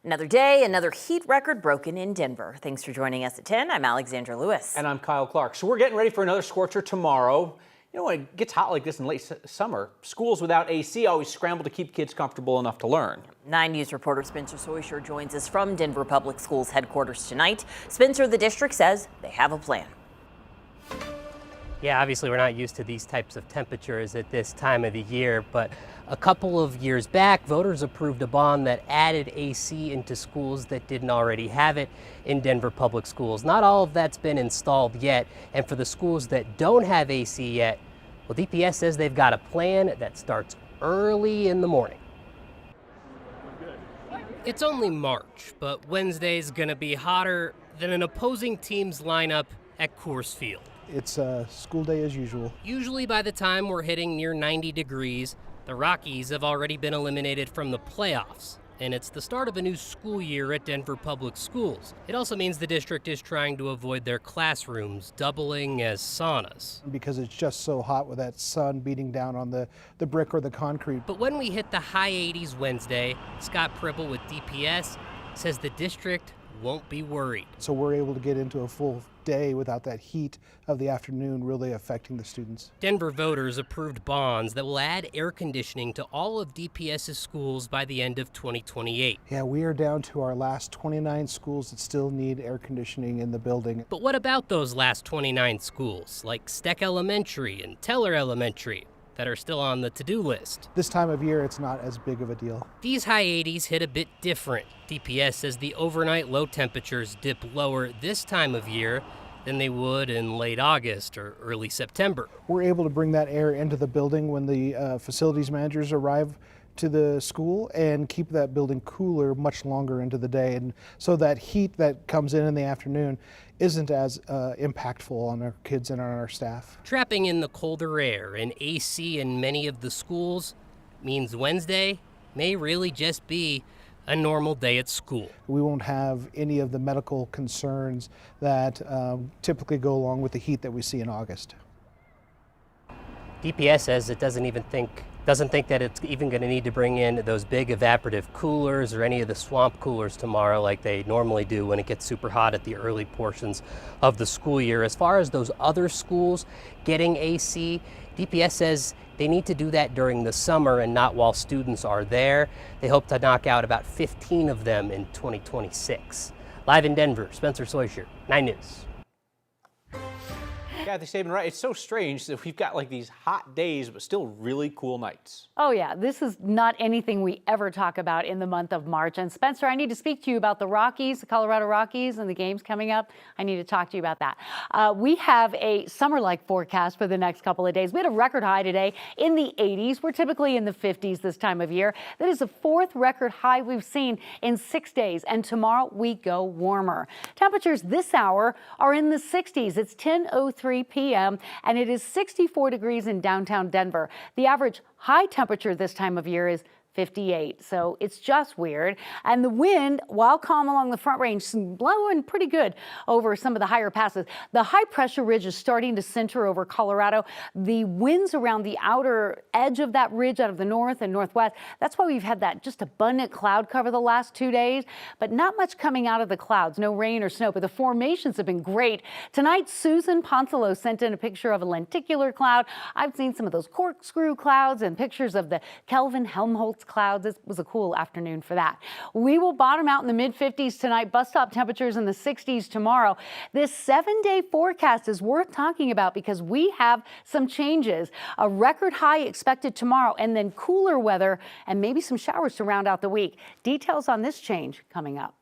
Another day, another heat record broken in Denver. Thanks for joining us at 10. I'm Alexandra Lewis. And I'm Kyle Clark. So we're getting ready for another scorcher tomorrow. You know, when it gets hot like this in late summer, schools without AC always scramble to keep kids comfortable enough to learn. 9 News reporter Spencer Soysher joins us from Denver Public Schools headquarters tonight. Spencer, the district says they have a plan. Yeah, obviously we're not used to these types of temperatures at this time of the year, but a couple of years back, voters approved a bond that added AC into schools that didn't already have it in Denver Public Schools. Not all of that's been installed yet, and for the schools that don't have AC yet, well, DPS says they've got a plan that starts early in the morning. It's only March, but Wednesday's gonna be hotter than an opposing team's lineup at Coors Field. It's a school day as usual. Usually by the time we're hitting near 90 degrees, the Rockies have already been eliminated from the playoffs, and it's the start of a new school year at Denver Public Schools. It also means the district is trying to avoid their classrooms doubling as saunas. Because it's just so hot with that sun beating down on the brick or the concrete. But when we hit the high 80s Wednesday, Scott Pribble with DPS says the district won't be worried. So we're able to get into a full day without that heat of the afternoon really affecting the students. Denver voters approved bonds that will add air conditioning to all of DPS's schools by the end of 2028. Yeah, we are down to our last 29 schools that still need air conditioning in the building. But what about those last 29 schools, like Steck Elementary and Teller Elementary, that are still on the to-do list? This time of year, it's not as big of a deal. These high 80s hit a bit different. DPS says the overnight low temperatures dip lower this time of year than they would in late August or early September. We're able to bring that air into the building when the facilities managers arrive to the school and keep that building cooler much longer into the day. And so that heat that comes in the afternoon isn't as impactful on our kids and on our staff. Trapping in the colder air and AC in many of the schools means Wednesday may really just be a normal day at school. We won't have any of the medical concerns that typically go along with the heat that we see in August. DPS says it doesn't think that it's even going to need to bring in those big evaporative coolers or any of the swamp coolers tomorrow like they normally do when it gets super hot at the early portions of the school year. As far as those other schools getting AC, DPS says they need to do that during the summer and not while students are there. They hope to knock out about 15 of them in 2026. Live in Denver, Spencer Soysher, 9 News. Kathy Saban, right? It's so strange that we've got like these hot days, but still really cool nights. Oh yeah, this is not anything we ever talk about in the month of March. And Spencer, I need to speak to you about the Rockies, the Colorado Rockies, and the games coming up. I need to talk to you about that. We have a summer-like forecast for the next couple of days. We had a record high today in the 80s. We're typically in the 50s this time of year. That is the fourth record high we've seen in 6 days. And tomorrow we go warmer. Temperatures this hour are in the 60s. It's 10:03 p.m. and it is 64 degrees in downtown Denver. The average high temperature this time of year is 58, so it's just weird. And the wind, while calm along the Front Range, is blowing pretty good over some of the higher passes. The high pressure ridge is starting to center over Colorado. The winds around the outer edge of that ridge out of the north and northwest, that's why we've had that just abundant cloud cover the last 2 days, but not much coming out of the clouds, no rain or snow, but the formations have been great. Tonight, Susan Poncelow sent in a picture of a lenticular cloud. I've seen some of those corkscrew clouds and pictures of the Kelvin Helmholtz clouds. It was a cool afternoon for that. We will bottom out in the mid-50s tonight, bus stop temperatures in the 60s tomorrow. This 7-day forecast is worth talking about because we have some changes. A record high expected tomorrow and then cooler weather and maybe some showers to round out the week. Details on this change coming up.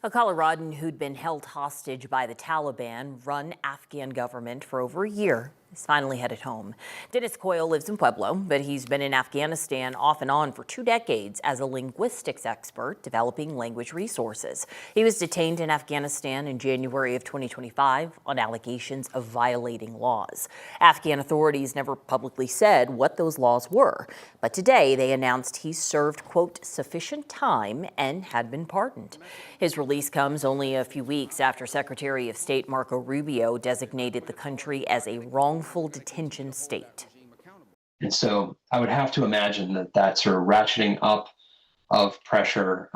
A Coloradan who'd been held hostage by the Taliban-run Afghan government for over a year is finally headed home. Dennis Coyle lives in Pueblo, but he's been in Afghanistan off and on for 2 decades as a linguistics expert developing language resources. He was detained in Afghanistan in January of 2025 on allegations of violating laws. Afghan authorities never publicly said what those laws were, but today they announced he served, quote, sufficient time and had been pardoned. His release comes only a few weeks after Secretary of State Marco Rubio designated the country as a wrongful detention state. And so I would have to imagine that that sort of ratcheting up of pressure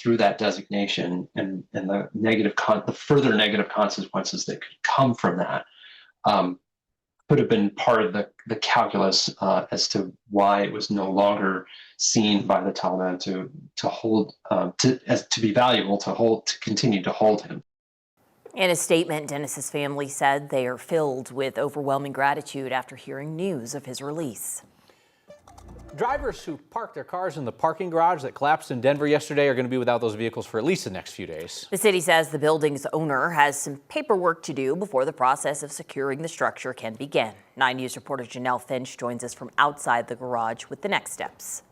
through that designation, and the further negative consequences that could come from that could have been part of the calculus as to why it was no longer seen by the Taliban to be valuable to continue to hold him. In a statement, Dennis's family said they are filled with overwhelming gratitude after hearing news of his release. Drivers who parked their cars in the parking garage that collapsed in Denver yesterday are going to be without those vehicles for at least the next few days. The city says the building's owner has some paperwork to do before the process of securing the structure can begin. 9 News reporter Janelle Finch joins us from outside the garage with the next steps.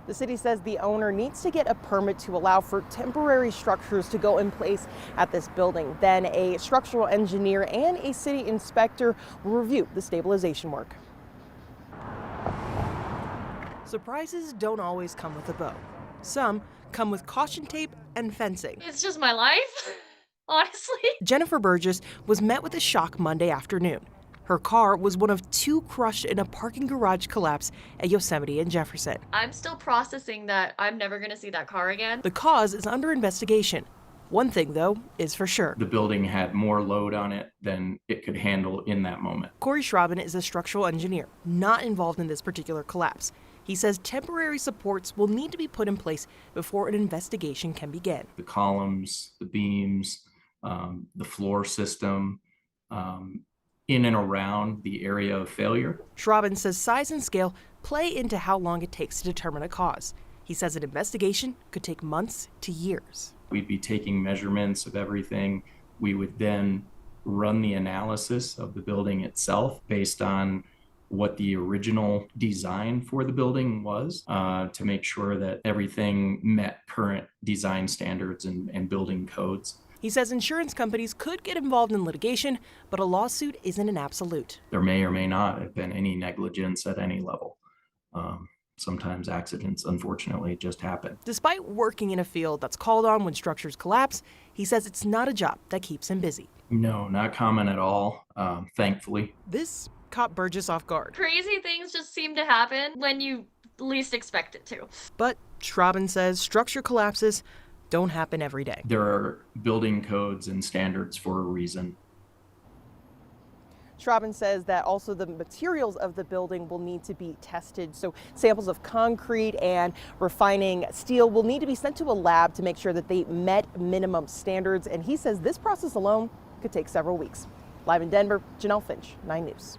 The city says the owner needs to get a permit to allow for temporary structures to go in place at this building. Then a structural engineer and a city inspector will review the stabilization work. Surprises don't always come with a bow. Some come with caution tape and fencing. It's just my life, honestly. Jennifer Burgess was met with a shock Monday afternoon. Her car was one of 2 crushed in a parking garage collapse at Yosemite and Jefferson. I'm still processing that I'm never going to see that car again. The cause is under investigation. One thing, though, is for sure. The building had more load on it than it could handle in that moment. Corey Sheridan is a structural engineer, not involved in this particular collapse. He says temporary supports will need to be put in place before an investigation can begin. The columns, the beams, the floor system, in and around the area of failure. Sheridan says size and scale play into how long it takes to determine a cause. He says an investigation could take months to years. We'd be taking measurements of everything. We would then run the analysis of the building itself based on what the original design for the building was to make sure that everything met current design standards and building codes. He says insurance companies could get involved in litigation, but a lawsuit isn't an absolute. There may or may not have been any negligence at any level. Sometimes accidents, unfortunately, just happen. Despite working in a field that's called on when structures collapse, he says it's not a job that keeps him busy. No, not common at all, thankfully. This caught Burgess off guard. Crazy things just seem to happen when you least expect it to. But Sheridan says structure collapses don't happen every day. There are building codes and standards for a reason. Sheridan says that also the materials of the building will need to be tested. So samples of concrete and refining steel will need to be sent to a lab to make sure that they met minimum standards. And he says this process alone could take several weeks. Live in Denver, Janelle Finch, 9 News.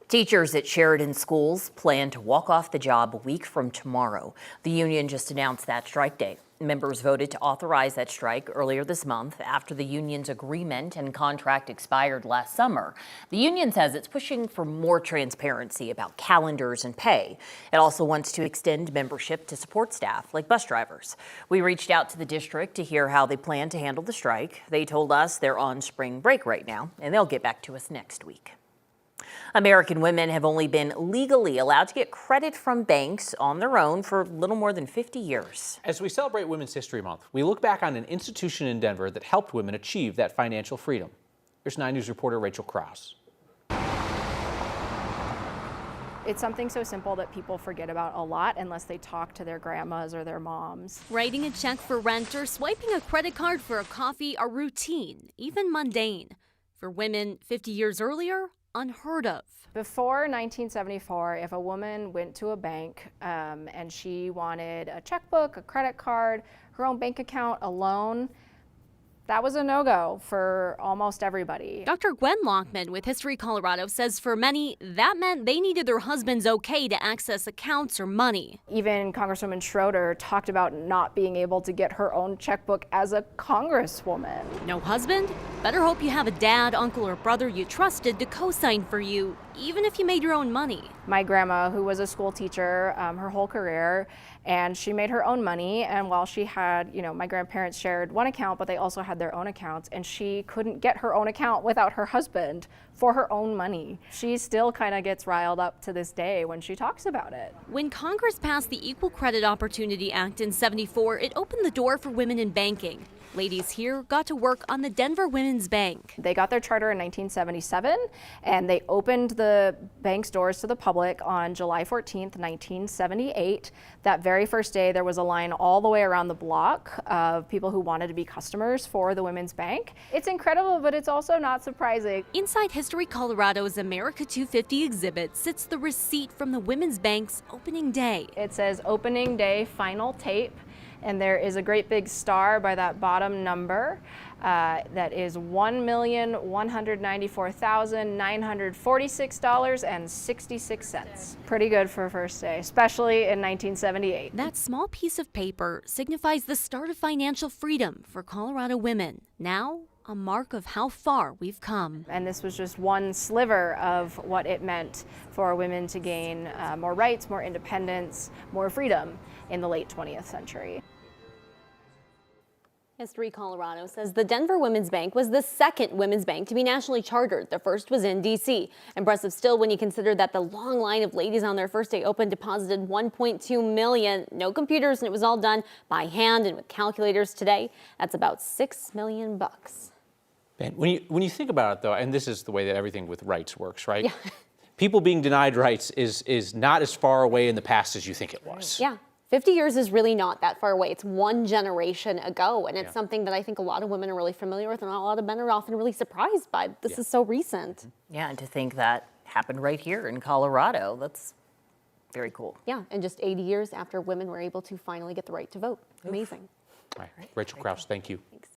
Teachers at Sheridan schools plan to walk off the job a week from tomorrow. The union just announced that strike date. Members voted to authorize that strike earlier this month after the union's agreement and contract expired last summer. The union says it's pushing for more transparency about calendars and pay. It also wants to extend membership to support staff like bus drivers. We reached out to the district to hear how they plan to handle the strike. They told us they're on spring break right now, and they'll get back to us next week. American women have only been legally allowed to get credit from banks on their own for a little more than 50 years. As we celebrate Women's History Month, we look back on an institution in Denver that helped women achieve that financial freedom. Here's 9 News reporter Rachel Krause. It's something so simple that people forget about a lot unless they talk to their grandmas or their moms. Writing a check for rent or swiping a credit card for a coffee are routine, even mundane. For women 50 years earlier, unheard of. Before 1974, if a woman went to a bank and she wanted a checkbook, a credit card, her own bank account, a loan, that was a no-go for almost everybody. Dr. Gwen Lockman with History Colorado says for many, that meant they needed their husband's okay to access accounts or money. Even Congresswoman Schroeder talked about not being able to get her own checkbook as a congresswoman. No husband? Better hope you have a dad, uncle, or brother you trusted to co-sign for you, even if you made your own money. My grandma, who was a school teacher her whole career, and she made her own money, and while she had, my grandparents shared one account, but they also had their own accounts, and she couldn't get her own account without her husband for her own money. She still kind of gets riled up to this day when she talks about it. When Congress passed the Equal Credit Opportunity Act in '74, it opened the door for women in banking. Ladies here got to work on the Denver Women's Bank. They got their charter in 1977, and they opened the bank's doors to the public on July 14th, 1978. That very first day, there was a line all the way around the block of people who wanted to be customers for the Women's Bank. It's incredible, but it's also not surprising. Inside History Colorado's America 250 exhibit sits the receipt from the Women's Bank's opening day. It says opening day final tape, and there is a great big star by that bottom number. That is $1,194,946.66. Pretty good for a first day, especially in 1978. That small piece of paper signifies the start of financial freedom for Colorado women. Now, a mark of how far we've come. And this was just one sliver of what it meant for women to gain more rights, more independence, more freedom in the late 20th century. History Colorado says the Denver Women's Bank was the second women's bank to be nationally chartered. The first was in D.C. Impressive still when you consider that the long line of ladies on their first day open deposited $1.2 million. No computers, and it was all done by hand and with calculators today. That's about $6 million. And when you think about it, though, and this is the way that everything with rights works, right? Yeah. People being denied rights is not as far away in the past as you think it was. Yeah. 50 years is really not that far away. It's one generation ago, and it's something that I think a lot of women are really familiar with, and a lot of men are often really surprised by. This is so recent. Yeah, and to think that happened right here in Colorado, that's very cool. Yeah, and just 80 years after women were able to finally get the right to vote. Amazing. All right. Rachel Krause, thank you. Thanks.